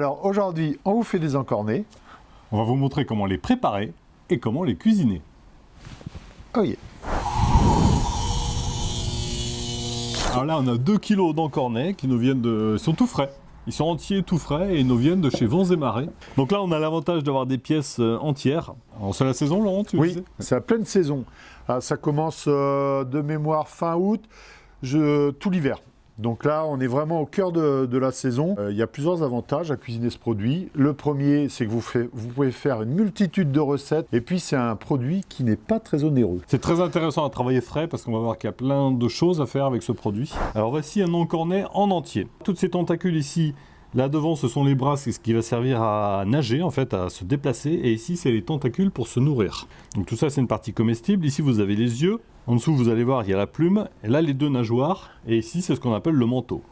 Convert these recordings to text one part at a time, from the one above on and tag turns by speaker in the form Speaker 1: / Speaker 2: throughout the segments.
Speaker 1: Alors aujourd'hui, on vous fait des encornets.
Speaker 2: On va vous montrer comment les préparer et comment les cuisiner.
Speaker 1: Oh yeah.
Speaker 2: Alors là, on a 2 kg d'encornets qui nous viennent de... Ils sont tout frais. Ils sont entiers, tout frais, et ils nous viennent de chez Vents et Marais. Donc là, on a l'avantage d'avoir des pièces entières. Alors c'est la saison, Laurent, tu
Speaker 1: Oui,
Speaker 2: disais
Speaker 1: c'est la pleine saison. Ça commence de mémoire fin août, tout l'hiver. Donc là, on est vraiment au cœur de la saison. Il y a plusieurs avantages à cuisiner ce produit. Le premier, c'est que vous pouvez faire une multitude de recettes. Et puis, c'est un produit qui n'est pas très onéreux.
Speaker 2: C'est très intéressant à travailler frais parce qu'on va voir qu'il y a plein de choses à faire avec ce produit. Alors voici un encornet en entier. Toutes ces tentacules ici, là devant, ce sont les bras, c'est ce qui va servir à nager, en fait, à se déplacer. Et ici, c'est les tentacules pour se nourrir. Donc tout ça, c'est une partie comestible. Ici, vous avez les yeux. En dessous, vous allez voir, il y a la plume. Et là, les 2 nageoires. Et ici, c'est ce qu'on appelle le manteau.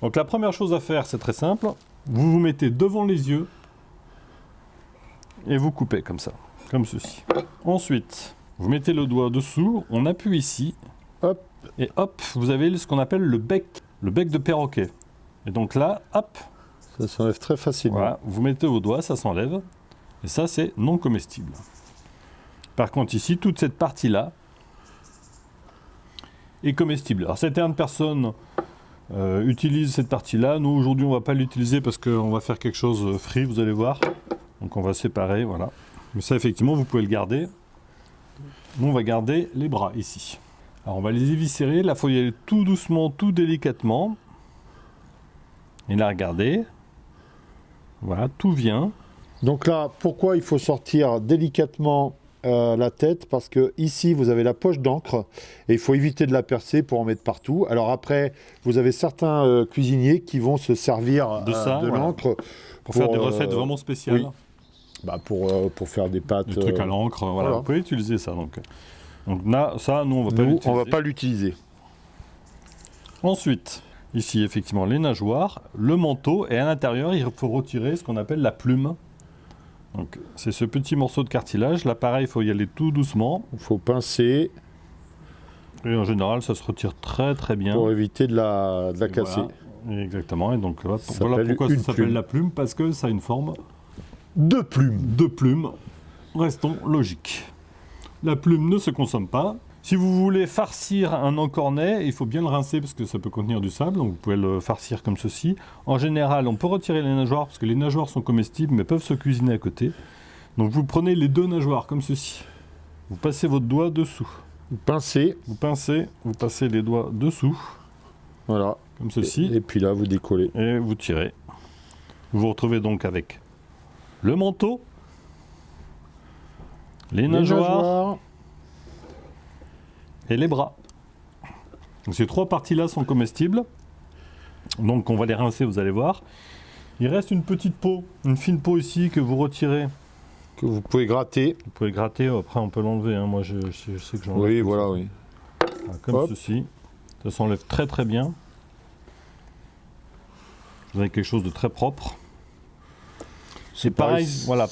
Speaker 2: Donc la première chose à faire, c'est très simple. Vous vous mettez devant les yeux. Et vous coupez comme ça. Comme ceci. Ensuite, vous mettez le doigt dessous. On appuie ici.
Speaker 1: Hop.
Speaker 2: Et hop, vous avez ce qu'on appelle le bec de perroquet. Et donc là, hop.
Speaker 1: Ça s'enlève très facilement.
Speaker 2: Voilà, vous mettez vos doigts, ça s'enlève. Et ça, c'est non comestible. Par contre, ici, toute cette partie-là est comestible. Alors, certaines personnes utilisent cette partie-là. Nous, aujourd'hui, on ne va pas l'utiliser parce qu'on va faire quelque chose frit, vous allez voir. Donc, on va séparer, voilà. Mais ça, effectivement, vous pouvez le garder. Nous, on va garder les bras ici. Alors, on va les éviscérer. Là, il faut y aller tout doucement, tout délicatement. Et là, regardez. Voilà, tout vient.
Speaker 1: Donc là, pourquoi il faut sortir délicatement la tête? Parce que ici, vous avez la poche d'encre et il faut éviter de la percer pour en mettre partout. Alors après, vous avez certains cuisiniers qui vont se servir
Speaker 2: de ça,
Speaker 1: de
Speaker 2: voilà.
Speaker 1: l'encre
Speaker 2: pour faire des recettes vraiment spéciales.
Speaker 1: Oui. Bah pour faire des pâtes.
Speaker 2: Des trucs à l'encre, voilà. Vous pouvez utiliser ça. Donc là, ça, nous, on ne va pas l'utiliser. Ensuite, ici, effectivement, les nageoires, le manteau, et à l'intérieur, il faut retirer ce qu'on appelle la plume. Donc, c'est ce petit morceau de cartilage. Là, pareil, il faut y aller tout doucement.
Speaker 1: Il faut pincer.
Speaker 2: Et en général, ça se retire très très bien.
Speaker 1: Pour éviter de la casser.
Speaker 2: Voilà. Exactement. Et donc, voilà pourquoi ça s'appelle la plume, parce que ça a une forme
Speaker 1: de plume.
Speaker 2: De plume. Restons logiques. La plume ne se consomme pas. Si vous voulez farcir un encornet, il faut bien le rincer parce que ça peut contenir du sable, donc vous pouvez le farcir comme ceci. En général, on peut retirer les nageoires parce que les nageoires sont comestibles mais peuvent se cuisiner à côté. Donc vous prenez les 2 nageoires comme ceci. Vous passez votre doigt dessous.
Speaker 1: Vous pincez.
Speaker 2: Vous passez les doigts dessous.
Speaker 1: Voilà.
Speaker 2: Comme ceci.
Speaker 1: Et puis là, vous décollez.
Speaker 2: Et vous tirez. Vous vous retrouvez donc avec le manteau, les nageoires et les bras. Donc ces 3 parties-là sont comestibles. Donc on va les rincer, vous allez voir. Il reste une petite peau, une fine peau ici que vous retirez.
Speaker 1: Que vous pouvez gratter.
Speaker 2: Vous pouvez gratter, après on peut l'enlever. Hein. Moi je sais que j'en ai.
Speaker 1: Oui, voilà, oui.
Speaker 2: Voilà, comme ceci. Ça s'enlève très très bien. Vous avez quelque chose de très propre. C'est pareil, voilà,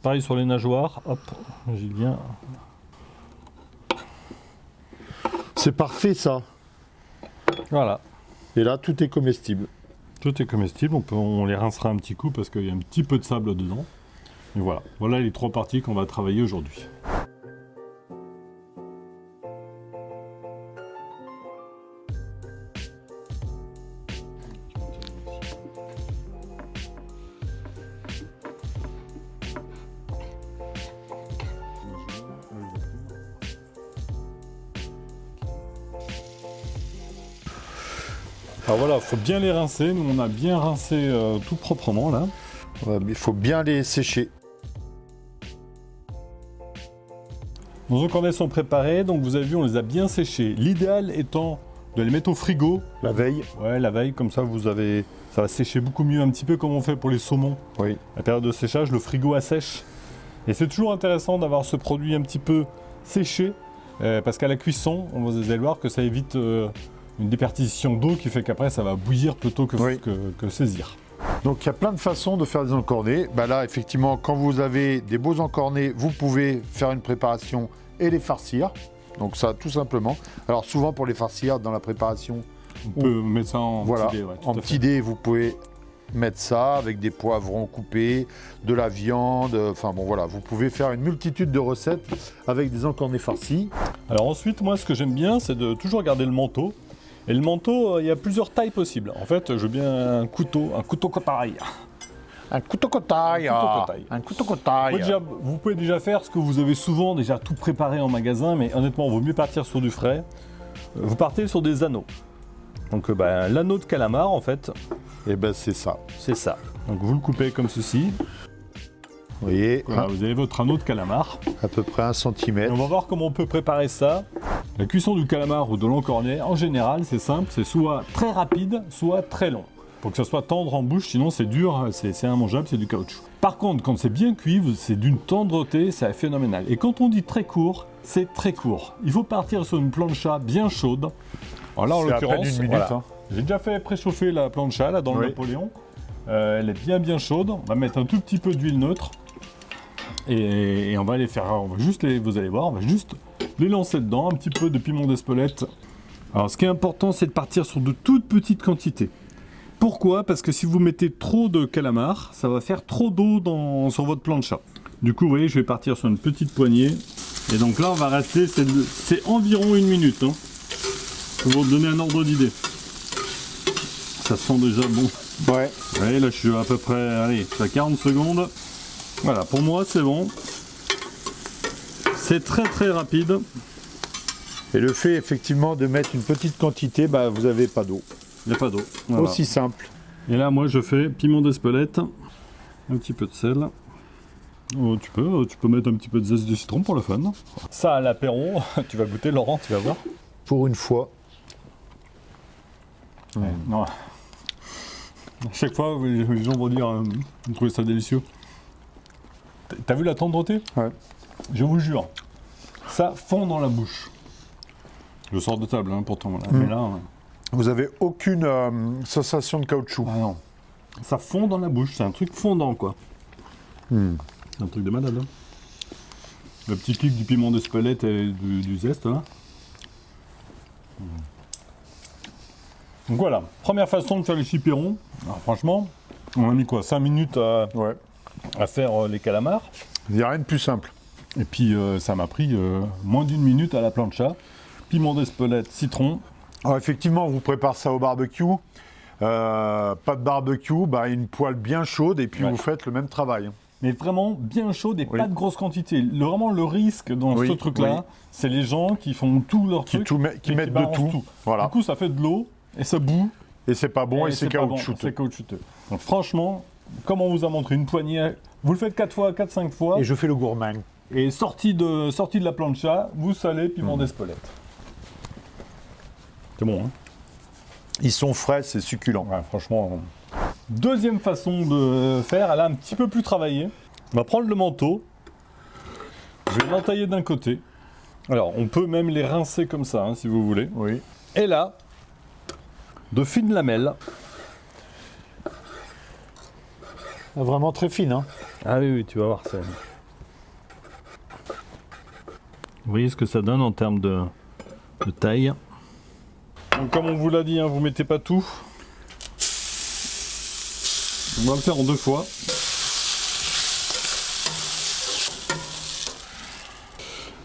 Speaker 2: pareil sur les nageoires. Hop, j'y viens.
Speaker 1: C'est parfait ça.
Speaker 2: Voilà.
Speaker 1: Et là, tout est comestible.
Speaker 2: Tout est comestible. On les rincera un petit coup parce qu'il y a un petit peu de sable dedans. Et voilà. Voilà les 3 parties qu'on va travailler aujourd'hui. Alors voilà, il faut bien les rincer. Nous, on a bien rincé tout proprement là.
Speaker 1: Ouais, mais il faut bien les sécher.
Speaker 2: Nos encornets sont préparés, donc vous avez vu, on les a bien séchés. L'idéal étant de les mettre au frigo.
Speaker 1: La veille.
Speaker 2: Ouais, la veille, comme ça ça va sécher beaucoup mieux, un petit peu comme on fait pour les saumons.
Speaker 1: Oui.
Speaker 2: La période de séchage, le frigo assèche. Et c'est toujours intéressant d'avoir ce produit un petit peu séché, parce qu'à la cuisson, vous allez voir que ça évite une déperdition d'eau qui fait qu'après ça va bouillir plutôt que saisir.
Speaker 1: Donc il y a plein de façons de faire des encornets. Bah là, effectivement, quand vous avez des beaux encornets, vous pouvez faire une préparation et les farcir. Donc ça, tout simplement. Alors souvent pour les farcir, dans la préparation,
Speaker 2: on peut mettre ça en
Speaker 1: voilà,
Speaker 2: petit dé. Ouais,
Speaker 1: en petit dé, vous pouvez mettre ça avec des poivrons coupés, de la viande, enfin bon voilà, vous pouvez faire une multitude de recettes avec des encornets farcis.
Speaker 2: Alors ensuite, moi, ce que j'aime bien, c'est de toujours garder le manteau. Et le manteau, il y a plusieurs tailles possibles. En fait, je veux bien un couteau cotaille.
Speaker 1: Un couteau cotaille. Un couteau cotaille.
Speaker 2: Vous pouvez déjà faire ce que vous avez souvent déjà tout préparé en magasin, mais honnêtement, il vaut mieux partir sur du frais. Vous partez sur des anneaux. Donc l'anneau de calamar, en fait,
Speaker 1: Et ben c'est ça.
Speaker 2: c'est ça. Donc vous le coupez comme ceci.
Speaker 1: Vous voyez,
Speaker 2: Voilà, vous avez votre anneau de calamar.
Speaker 1: à peu près 1
Speaker 2: Et
Speaker 1: cm.
Speaker 2: on va voir comment on peut préparer ça. La cuisson du calamar ou de l'encornet, en général, c'est simple, c'est soit très rapide, soit très long. Pour que ça soit tendre en bouche, sinon c'est dur, c'est immangeable, c'est du caoutchouc. Par contre, quand c'est bien cuit, c'est d'une tendreté, c'est phénoménal. Et quand on dit très court, c'est très court. Il faut partir sur une plancha bien chaude. Alors là, en
Speaker 1: C'est à peine
Speaker 2: l'occurrence,
Speaker 1: une minute,
Speaker 2: voilà.
Speaker 1: hein.
Speaker 2: J'ai déjà fait préchauffer la plancha là dans le
Speaker 1: Oui.
Speaker 2: Napoléon. Elle est bien chaude. On va mettre un tout petit peu d'huile neutre. Et on va les faire, vous allez voir, on va juste les lancer dedans, un petit peu de piment d'Espelette. Alors ce qui est important, c'est de partir sur de toutes petites quantités. Pourquoi? Parce que si vous mettez trop de calamar, ça va faire trop d'eau sur votre plancha. Du coup, vous voyez, je vais partir sur une petite poignée. Et donc là, on va rester, c'est environ 1 minute. Hein, pour vous donner un ordre d'idée. Ça sent déjà bon.
Speaker 1: Ouais.
Speaker 2: Vous voyez, là, je suis à peu près, allez, je suis à 40 secondes. Voilà, pour moi, c'est bon. C'est très très rapide.
Speaker 1: Et le fait effectivement de mettre une petite quantité, bah, vous n'avez pas d'eau.
Speaker 2: Il n'y a pas d'eau. Voilà.
Speaker 1: Aussi simple.
Speaker 2: Et là, moi, je fais piment d'Espelette, un petit peu de sel. Oh, tu peux mettre un petit peu de zeste de citron pour le fun. Ça, à l'apéro, tu vas goûter, Laurent, tu vas voir.
Speaker 1: Pour une fois.
Speaker 2: Non. À chaque fois, les gens vont dire, vous trouvez ça délicieux. T'as vu la tendreté?
Speaker 1: Ouais.
Speaker 2: Je vous jure, ça fond dans la bouche. Je sors de table, hein, pourtant. Voilà. Mais là,
Speaker 1: Vous avez aucune sensation de caoutchouc.
Speaker 2: ah non. Ça fond dans la bouche, c'est un truc fondant, quoi. C'est un truc de malade. Hein. Le petit kick du piment d'Espelette et du zeste, là. Donc voilà, première façon de faire les chipirons. Alors franchement, on a mis quoi, 5 minutes
Speaker 1: Ouais.
Speaker 2: à faire les calamars.
Speaker 1: Il n'y a rien de plus simple.
Speaker 2: Et puis ça m'a pris moins d'1 minute à la plancha. Piment d'Espelette, citron.
Speaker 1: Alors effectivement, on vous prépare ça au barbecue. Pas de barbecue, bah, une poêle bien chaude et puis
Speaker 2: Ouais.
Speaker 1: vous faites le même travail.
Speaker 2: Mais vraiment bien chaude et
Speaker 1: Oui.
Speaker 2: pas de grosse quantité. Vraiment le risque dans
Speaker 1: Oui,
Speaker 2: ce truc-là,
Speaker 1: oui.
Speaker 2: c'est les gens qui font tout leur
Speaker 1: Qui,
Speaker 2: truc.
Speaker 1: qui
Speaker 2: et
Speaker 1: mettent de
Speaker 2: balancent
Speaker 1: tout. Voilà.
Speaker 2: Du coup, ça fait de l'eau et ça bout.
Speaker 1: Et c'est pas bon et c'est
Speaker 2: pas bon,
Speaker 1: caoutchouteux.
Speaker 2: c'est caoutchouteux. Donc franchement, comme on vous a montré une poignée, vous le faites 4-5 fois.
Speaker 1: Et je fais le gourmand.
Speaker 2: Et sorti de la plancha, vous salez piment d'Espelette. C'est bon, hein?
Speaker 1: Ils sont frais, c'est succulent.
Speaker 2: Ouais, franchement. Deuxième façon de faire, elle a un petit peu plus travaillé. On va prendre le manteau. Je vais l'entailler d'un côté. Alors, on peut même les rincer comme ça, hein, si vous voulez.
Speaker 1: Oui.
Speaker 2: Et là, de fines lamelles.
Speaker 1: Vraiment très fine, hein.
Speaker 2: Ah oui, tu vas voir. Vous voyez ce que ça donne en termes de taille. Donc, comme on vous l'a dit, hein, vous mettez pas tout. On va le faire en 2 fois.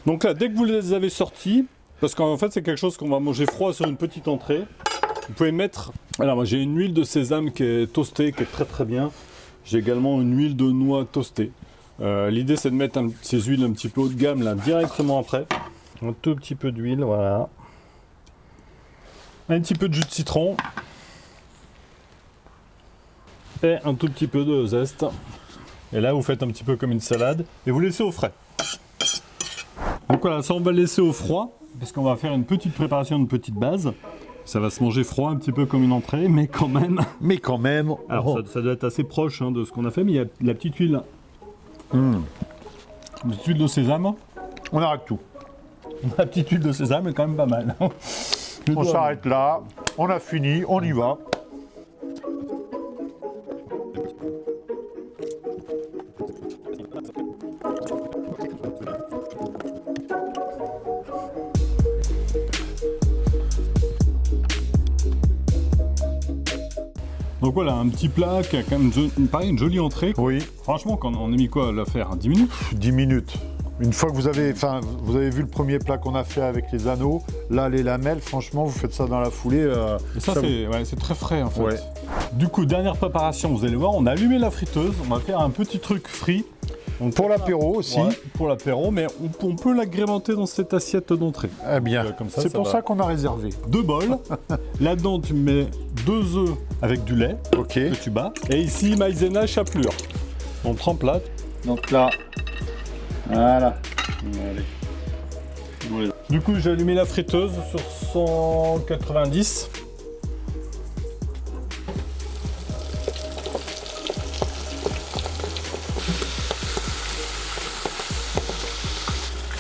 Speaker 2: Donc là, dès que vous les avez sortis, parce qu'en fait c'est quelque chose qu'on va manger froid sur une petite entrée, vous pouvez mettre... Alors moi j'ai une huile de sésame qui est toastée, qui est très très bien. J'ai également une huile de noix toastée. L'idée c'est de mettre ces huiles un petit peu haut de gamme là directement après. Un tout petit peu d'huile, voilà. Un petit peu de jus de citron. Et un tout petit peu de zeste. Et là vous faites un petit peu comme une salade et vous laissez au frais. Donc voilà, ça on va le laisser au froid, parce qu'on va faire une petite préparation, une petite base. Ça va se manger froid, un petit peu comme une entrée, mais quand même.
Speaker 1: Mais quand même.
Speaker 2: Alors
Speaker 1: oh.
Speaker 2: ça doit être assez proche hein, de ce qu'on a fait, mais il y a la petite huile. La petite huile de sésame.
Speaker 1: On arrête tout.
Speaker 2: La petite huile de sésame est quand même pas mal.
Speaker 1: On s'arrête là. On a fini. On y va.
Speaker 2: Donc Donc voilà, un petit plat qui a quand même pareil, une jolie entrée.
Speaker 1: Oui,
Speaker 2: Franchement, quand on a mis quoi à la faire 10 minutes
Speaker 1: 10 minutes. Une fois que vous avez vu le premier plat qu'on a fait avec les anneaux, là les lamelles, franchement, vous faites ça dans la foulée.
Speaker 2: Et ça, c'est très frais en fait.
Speaker 1: Ouais.
Speaker 2: Du coup, dernière préparation, vous allez voir, on a allumé la friteuse, on va faire un petit truc frit. Donc,
Speaker 1: Pour l'apéro aussi.
Speaker 2: Ouais, pour l'apéro, mais on peut l'agrémenter dans cette assiette d'entrée.
Speaker 1: Eh bien,
Speaker 2: Comme ça,
Speaker 1: c'est
Speaker 2: ça
Speaker 1: pour
Speaker 2: va.
Speaker 1: ça qu'on a réservé.
Speaker 2: 2 bols. Là-dedans, tu mets 2 œufs avec du lait
Speaker 1: Ok.
Speaker 2: que tu bats. Et ici, maïzena chapelure. On trempe là. Donc là, voilà. Allez. Du coup, j'ai allumé la friteuse sur 190.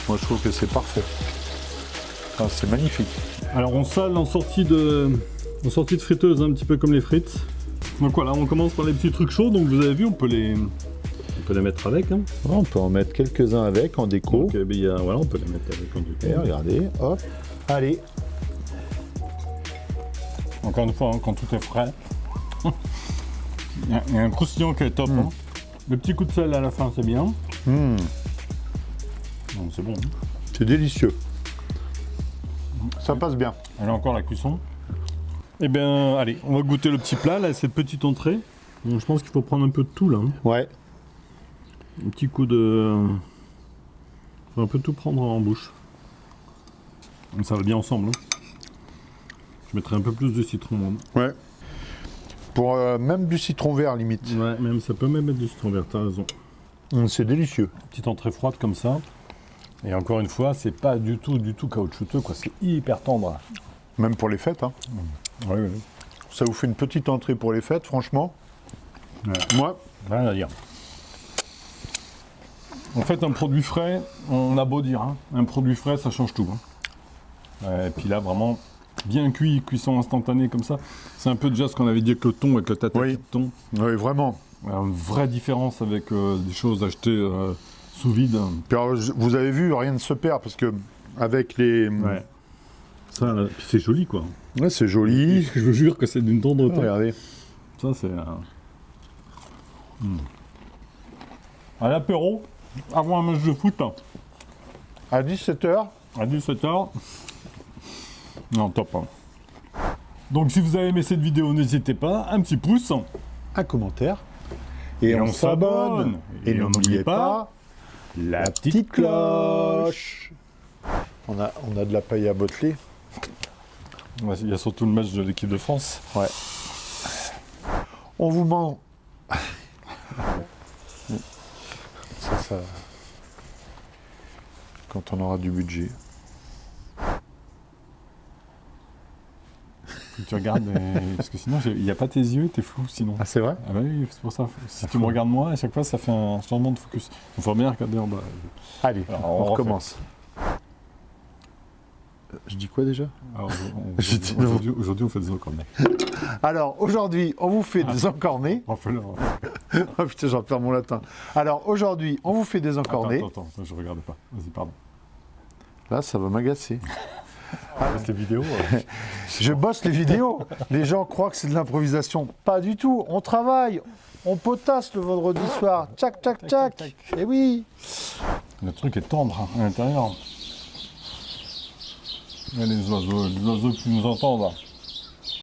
Speaker 1: Moi, je trouve que c'est parfait. Ah, c'est magnifique.
Speaker 2: Alors, on sale en sortie de friteuse, un petit peu comme les frites. Donc voilà, on commence par les petits trucs chauds. Donc vous avez vu, on peut les mettre avec. Hein.
Speaker 1: On peut en mettre quelques-uns avec en déco.
Speaker 2: Donc, voilà, on peut les mettre avec en déco.
Speaker 1: Et regardez, hop, allez.
Speaker 2: Encore une fois, hein, quand tout est frais, il y a un croustillant qui est top. Hein. Le petit coup de sel à la fin, c'est bien.
Speaker 1: Mmh,
Speaker 2: Non, c'est bon. Hein.
Speaker 1: c'est délicieux. Ça passe bien.
Speaker 2: Allez, encore la cuisson. Eh bien, allez, on va goûter le petit plat, là, cette petite entrée. Donc, je pense qu'il faut prendre un peu de tout, là. Hein.
Speaker 1: Ouais.
Speaker 2: Un petit coup de... On va un peu tout prendre en bouche. Donc, ça va bien ensemble. Hein. Je mettrai un peu plus de citron. Hein.
Speaker 1: Ouais. Pour même du citron vert, limite.
Speaker 2: Ouais, même ça peut même mettre du citron vert, t'as raison.
Speaker 1: C'est délicieux.
Speaker 2: Petite entrée froide comme ça. Et encore une fois, c'est pas du tout caoutchouteux, quoi. C'est hyper tendre.
Speaker 1: Même pour les fêtes. Hein.
Speaker 2: Oui, oui.
Speaker 1: Ça vous fait une petite entrée pour les fêtes, franchement.
Speaker 2: Ouais.
Speaker 1: Moi,
Speaker 2: Rien à dire. En fait, un produit frais, on a beau dire, hein, un produit frais, ça change tout. Hein. Et puis là, vraiment, bien cuit, cuisson instantanée comme ça. C'est un peu déjà ce qu'on avait dit avec le thon, avec le tataki
Speaker 1: Oui.
Speaker 2: de thon.
Speaker 1: oui, vraiment.
Speaker 2: Une vraie différence avec des choses achetées sous vide.
Speaker 1: Puis alors, vous avez vu, rien ne se perd parce que avec les.
Speaker 2: Ouais. Ça, là, puis c'est joli, quoi.
Speaker 1: Ouais, c'est joli.
Speaker 2: Je vous jure que c'est d'une tendreté.
Speaker 1: Regardez.
Speaker 2: Ça, c'est... À l'apéro, avant un match de foot, hein,
Speaker 1: À 17h.
Speaker 2: à 17h. Non, top. Hein. Donc, si vous avez aimé cette vidéo, n'hésitez pas, un petit pouce.
Speaker 1: Un commentaire.
Speaker 2: Et on s'abonne.
Speaker 1: Et n'oubliez pas
Speaker 2: la
Speaker 1: petite cloche. On a de la paille à bottler.
Speaker 2: Ouais, il y a surtout le match de l'équipe de France.
Speaker 1: Ouais. On vous ment. ça. Quand on aura du budget.
Speaker 2: Tu regardes, parce que sinon, il n'y a pas tes yeux, t'es flou sinon.
Speaker 1: Ah, c'est vrai?
Speaker 2: Ah bah oui, c'est pour ça. Si tu me regardes moi, à chaque fois, ça fait un changement de focus. Il faut bien regarder en bas.
Speaker 1: Allez,
Speaker 2: Alors,
Speaker 1: on
Speaker 2: on
Speaker 1: recommence. Je dis quoi déjà?
Speaker 2: Alors,
Speaker 1: J'étais-
Speaker 2: aujourd'hui, on fait des encornets.
Speaker 1: Alors, aujourd'hui, on vous fait des encornets.
Speaker 2: On fait le...
Speaker 1: Oh putain, j'en perds mon latin. Alors, aujourd'hui, on vous fait des encornets.
Speaker 2: Attends, je regarde pas. Vas-y, pardon.
Speaker 1: Là, ça va m'agacer.
Speaker 2: Reste les vidéos.
Speaker 1: Je bosse les vidéos. Les gens croient que c'est de l'improvisation. Pas du tout. On travaille. On potasse le vendredi soir. Tchac, tchac, tchac. Eh oui.
Speaker 2: Le truc est tendre hein, à l'intérieur. Il y a les oiseaux qui nous entendent.